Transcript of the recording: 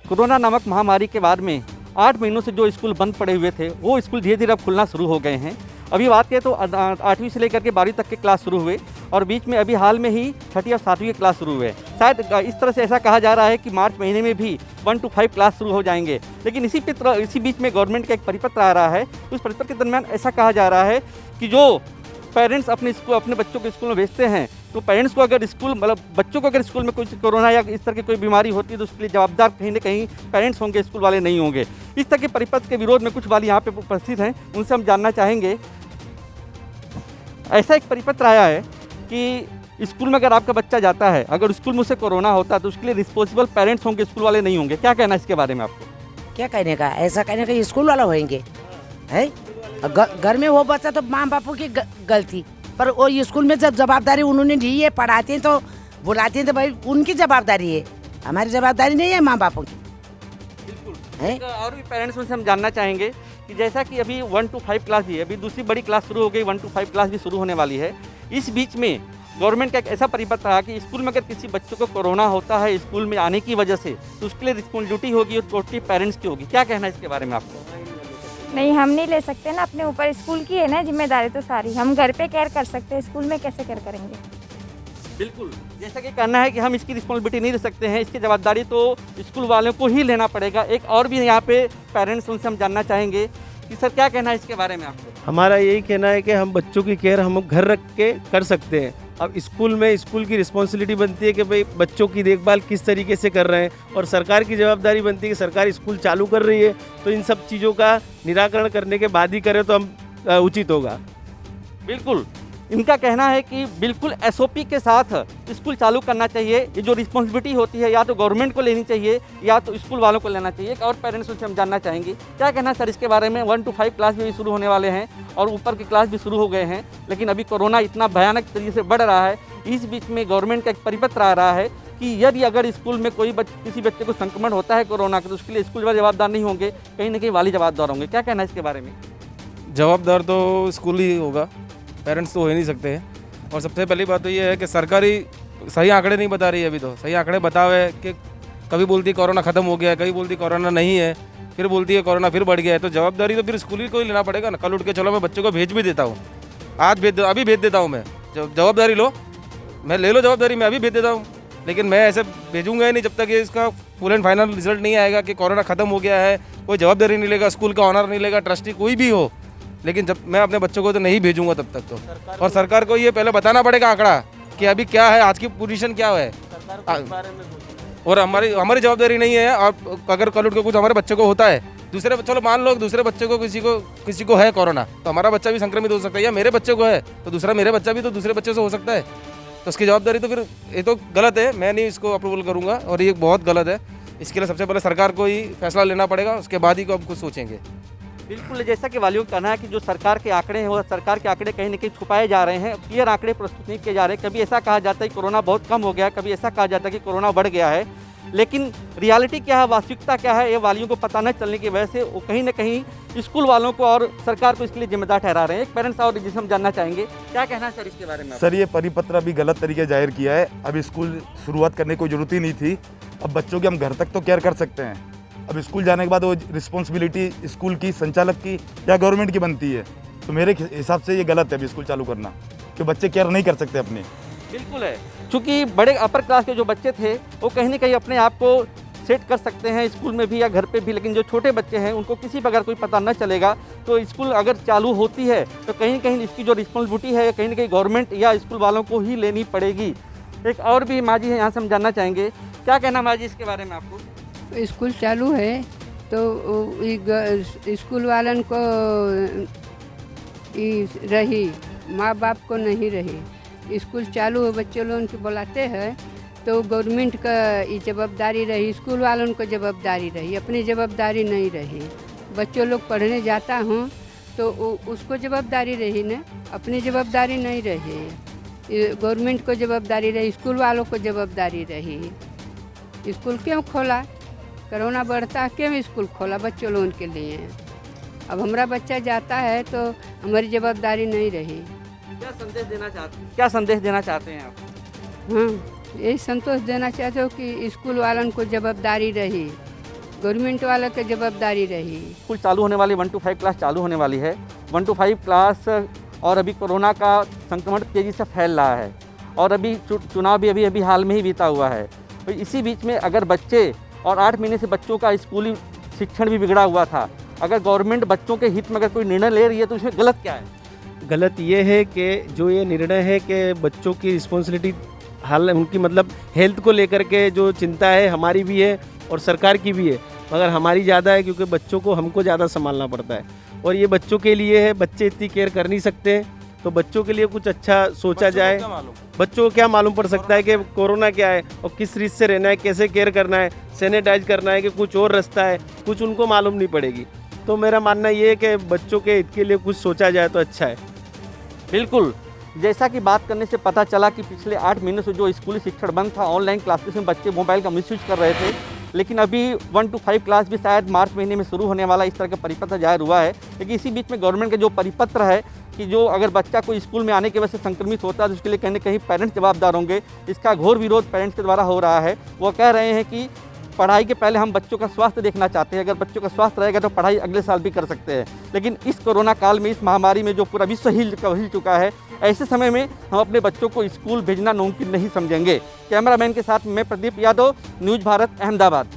Corona नामक महामारी के बाद में 8 महीनों से जो स्कूल बंद पड़े हुए थे वो स्कूल धीरे धीरे अब खुलना शुरू हो गए हैं। अभी बात करें तो 8वीं से लेकर के 12वीं तक के क्लास शुरू हुए और बीच में अभी हाल में ही 6ठी और 7वीं के क्लास शुरू हुए। शायद इस तरह से ऐसा कहा जा रहा है कि मार्च महीने में भी 1 to 5 क्लास शुरू हो जाएंगे। लेकिन इसी बीच में गवर्नमेंट का एक परिपत्र आ रहा है। उस परिपत्र के दरमियान ऐसा कहा जा रहा है कि जो पेरेंट्स अपने बच्चों को स्कूल में भेजते हैं तो पेरेंट्स को अगर बच्चों को अगर स्कूल में कुछ कोरोना या इस तरह की कोई बीमारी होती है तो उसके लिए जवाबदार कहीं ना कहीं पेरेंट्स होंगे, स्कूल वाले नहीं होंगे। इस तरह के परिपत्र के विरोध में कुछ वाले यहाँ पे उपस्थित हैं, उनसे हम जानना चाहेंगे। ऐसा एक परिपत्र आया है कि स्कूल में अगर आपका बच्चा जाता है, अगर स्कूल में उसे कोरोना होता है तो उसके लिए रिस्पॉन्सिबल पेरेंट्स होंगे, स्कूल वाले नहीं होंगे। क्या कहना है इसके बारे में आपको? क्या कहने का, ऐसा कहने का स्कूल वाला होंगे है। घर में वो बच्चा तो माँ बापू की गलती, पर वो स्कूल में जब जवाबदारी उन्होंने ली है, पढ़ाते हैं तो बुलाते हैं तो भाई उनकी जवाबदारी है, हमारी जवाबदारी नहीं है माँ बापों की। बिल्कुल है। और भी पेरेंट्स में से हम जानना चाहेंगे कि जैसा कि अभी 1 to 5 क्लास भी है, अभी दूसरी बड़ी क्लास शुरू हो गई, 1 to 5 क्लास भी शुरू होने वाली है। इस बीच में गवर्नमेंट का एक ऐसा परिपत्र रहा कि स्कूल में अगर किसी बच्चों को कोरोना होता है स्कूल में आने की वजह से तो उसके लिए रिस्पॉन्सिबिलिटी होगी और टोटली पेरेंट्स की होगी। क्या कहना है इसके बारे में आपको? नहीं, हम नहीं ले सकते ना, अपने ऊपर स्कूल की है ना जिम्मेदारी तो सारी। हम घर पे केयर कर सकते हैं, स्कूल में कैसे केयर करेंगे? बिल्कुल, जैसा कि कहना है कि हम इसकी रिस्पॉन्सिबिलिटी नहीं ले सकते हैं, इसकी जवाबदारी तो स्कूल वालों को ही लेना पड़ेगा। एक और भी यहाँ पे पेरेंट्स, उनसे हम जानना चाहेंगे कि सर क्या कहना है इसके बारे में आपको? हमारा यही कहना है कि हम बच्चों की केयर हम घर रख के कर सकते हैं। अब स्कूल में स्कूल की रिस्पॉन्सिबिलिटी बनती है कि भाई बच्चों की देखभाल किस तरीके से कर रहे हैं, और सरकार की जवाबदारी बनती है कि सरकार स्कूल चालू कर रही है तो इन सब चीज़ों का निराकरण करने के बाद ही करें तो हम उचित होगा। बिल्कुल, इनका कहना है कि बिल्कुल SOP के साथ स्कूल चालू करना चाहिए। ये जो रिस्पॉन्सिबिलिटी होती है या तो गवर्नमेंट को लेनी चाहिए या तो स्कूल वालों को लेना चाहिए। और पेरेंट्स से हम जानना चाहेंगे क्या कहना है सर इसके बारे में। 1 to 5 क्लास भी शुरू होने वाले हैं और ऊपर के क्लास भी शुरू हो गए हैं, लेकिन अभी कोरोना इतना भयानक तरीके से बढ़ रहा है। इस बीच में गवर्नमेंट का एक परिपत्र आ रहा है कि यदि अगर स्कूल में किसी बच्चे को संक्रमण होता है कोरोना का तो उसके लिए स्कूल वाले जवाबदार नहीं होंगे, कहीं ना कहीं वाली जवाबदार होंगे। क्या कहना है इसके बारे में? जवाबदार तो स्कूल ही होगा, पेरेंट्स तो हो ही नहीं सकते हैं। और सबसे पहली बात तो ये है कि सरकारी सही आंकड़े नहीं बता रही है। अभी तो सही आंकड़े बतावे कि कभी बोलती है कोरोना ख़त्म हो गया है, कभी बोलती कोरोना नहीं है, फिर बोलती है कोरोना फिर बढ़ गया है। तो जवाबदारी तो फिर स्कूल ही को ही लेना पड़ेगा ना। कल उठ के चलो मैं बच्चों को भेज भी देता हूँ, अभी भेज देता हूँ मैं, जवाबदारी लो, मैं ले लो जवाबदारी, मैं अभी भेज देता हूँ। लेकिन मैं ऐसे भेजूंगा ही नहीं जब तक ये इसका फुल एंड फाइनल रिजल्ट नहीं आएगा कि कोरोना ख़त्म हो गया है। कोई जवाबदारी नहीं लेगा, स्कूल का ऑनर नहीं लेगा, ट्रस्टी कोई भी हो। लेकिन जब मैं अपने बच्चों को तो नहीं भेजूंगा तब तक तो। और सरकार को ये पहले बताना पड़ेगा आंकड़ा कि अभी क्या है, आज की पोजीशन क्या है। और हमारी जवाबदारी नहीं है। और अगर कल उठ के कुछ हमारे बच्चे को होता है, चलो मान लो दूसरे बच्चे को किसी को है कोरोना, तो हमारा बच्चा भी संक्रमित हो सकता है, या मेरे बच्चे को है तो दूसरा मेरे बच्चा भी तो दूसरे बच्चे से हो सकता है। तो उसकी जवाबदारी तो फिर ये तो गलत है, मैं नहीं इसको अप्रूवल करूँगा और ये बहुत गलत है। इसके लिए सबसे पहले सरकार को ही फैसला लेना पड़ेगा, उसके बाद ही को अब कुछ सोचेंगे। बिल्कुल, जैसा कि वालियों का कहना है कि जो सरकार के आंकड़े हैं वो सरकार के आंकड़े कहीं ना कहीं छुपाए जा रहे हैं, क्लियर आंकड़े प्रस्तुत नहीं किए जा रहे। कभी ऐसा कहा जाता है कि कोरोना बहुत कम हो गया, कभी ऐसा कहा जाता है कि कोरोना बढ़ गया है, लेकिन रियलिटी क्या है, वास्तविकता क्या है, ये वालियों को पता न चलने की वजह से वो कहीं ना कहीं स्कूल वालों को और सरकार को इसके लिए जिम्मेदार ठहरा रहे हैं। एक पेरेंट्स और जिसे हम जानना चाहेंगे क्या कहना है सर इसके बारे में? सर ये परिपत्र अभी गलत तरीके जाहिर किया है। अब स्कूल शुरुआत करने की कोई जरूरत ही नहीं थी। अब बच्चों की हम घर तक तो केयर कर सकते हैं। अब स्कूल जाने के बाद वो रिस्पॉन्सिबिलिटी स्कूल की, संचालक की या गवर्नमेंट की बनती है। तो मेरे हिसाब से ये गलत है अभी स्कूल चालू करना, कि बच्चे केयर नहीं कर सकते अपने। बिल्कुल है, क्योंकि बड़े अपर क्लास के जो बच्चे थे वो कहीं ना कहीं अपने आप को सेट कर सकते हैं स्कूल में भी या घर पे भी, लेकिन जो छोटे बच्चे हैं उनको किसी पर अगर कोई पता न चलेगा तो स्कूल अगर चालू होती है तो कहीं ना कहीं इसकी जो रिस्पॉन्सिबिलिटी है कहीं ना कहीं गवर्नमेंट या स्कूल वालों को ही लेनी पड़ेगी। एक और भी माँ जी है, यहाँ से हम जानना चाहेंगे क्या कहना माँ जी इसके बारे में आपको? स्कूल चालू है तो स्कूल वालन को रही, माँ बाप को नहीं रही। स्कूल चालू हो, बच्चे लोगों को बुलाते हैं तो गवर्नमेंट का ये जवाबदारी रही, स्कूल वालों को जवाबदारी रही, अपनी जवाबदारी नहीं रही। बच्चों लोग पढ़ने जाता हूँ तो उसको जवाबदारी रही ना, अपनी जवाबदारी नहीं रही। गवर्नमेंट को जवाबदारी रही, स्कूल वालों को जवाबदारी रही। स्कूल क्यों खोला? कोरोना बढ़ता क्यों स्कूल खोला? बच्चों लोगों के लिए। अब हमारा बच्चा जाता है तो हमारी जवाबदारी नहीं रही। क्या संदेश देना चाहते हैं आप? हाँ, यही संतोष देना चाहते हो कि स्कूल वालों को जवाबदारी रही, गवर्नमेंट वालों की जवाबदारी रही। स्कूल चालू होने वाली 1 to 5 क्लास चालू होने वाली है। 1 to 5 क्लास और अभी कोरोना का संक्रमण तेज़ी से फैल रहा है और अभी चुनाव भी अभी हाल में ही बीता हुआ है। तो इसी बीच में अगर बच्चे और 8 महीने से बच्चों का स्कूली शिक्षण भी बिगड़ा हुआ था, अगर गवर्नमेंट बच्चों के हित में अगर कोई निर्णय ले रही है तो उसमें गलत क्या है? गलत ये है कि जो ये निर्णय है कि बच्चों की रिस्पॉन्सिबिलिटी हाल उनकी मतलब हेल्थ को लेकर के जो चिंता है हमारी भी है और सरकार की भी है, मगर हमारी ज़्यादा है क्योंकि बच्चों को हमको ज़्यादा संभालना पड़ता है और ये बच्चों के लिए है। बच्चे इतनी केयर कर नहीं सकते हैं तो बच्चों के लिए कुछ अच्छा सोचा जाए। बच्चों को क्या मालूम पड़ सकता है कि कोरोना क्या है और किस रीत से रहना है, कैसे केयर करना है, सैनिटाइज करना है कि कुछ और रास्ता है, कुछ उनको मालूम नहीं पड़ेगी। तो मेरा मानना ये है कि बच्चों के हित के लिए कुछ सोचा जाए तो अच्छा है। बिल्कुल, जैसा कि बात करने से पता चला कि पिछले 8 महीनों से जो स्कूली शिक्षण बंद था, ऑनलाइन क्लासेस में बच्चे मोबाइल का मिसयूज कर रहे थे, लेकिन अभी 1 to 5 क्लास भी शायद मार्च महीने में शुरू होने वाला इस तरह का परिपत्र जाहिर हुआ है। लेकिन इसी बीच में गवर्नमेंट का जो परिपत्र है कि जो अगर बच्चा कोई स्कूल में आने की वजह से संक्रमित होता है तो उसके लिए कहीं ना कहीं पेरेंट्स जवाबदार होंगे। इसका घोर विरोध पेरेंट्स के द्वारा हो रहा है। वो कह रहे हैं कि पढ़ाई के पहले हम बच्चों का स्वास्थ्य देखना चाहते हैं, अगर बच्चों का स्वास्थ्य रहेगा तो पढ़ाई अगले साल भी कर सकते हैं। लेकिन इस कोरोना काल में, इस महामारी में जो पूरा विश्व हिल चुका है, ऐसे समय में हम अपने बच्चों को स्कूल भेजना नामुमकिन नहीं समझेंगे। कैमरामैन के साथ मैं प्रदीप यादव, न्यूज़ भारत, अहमदाबाद।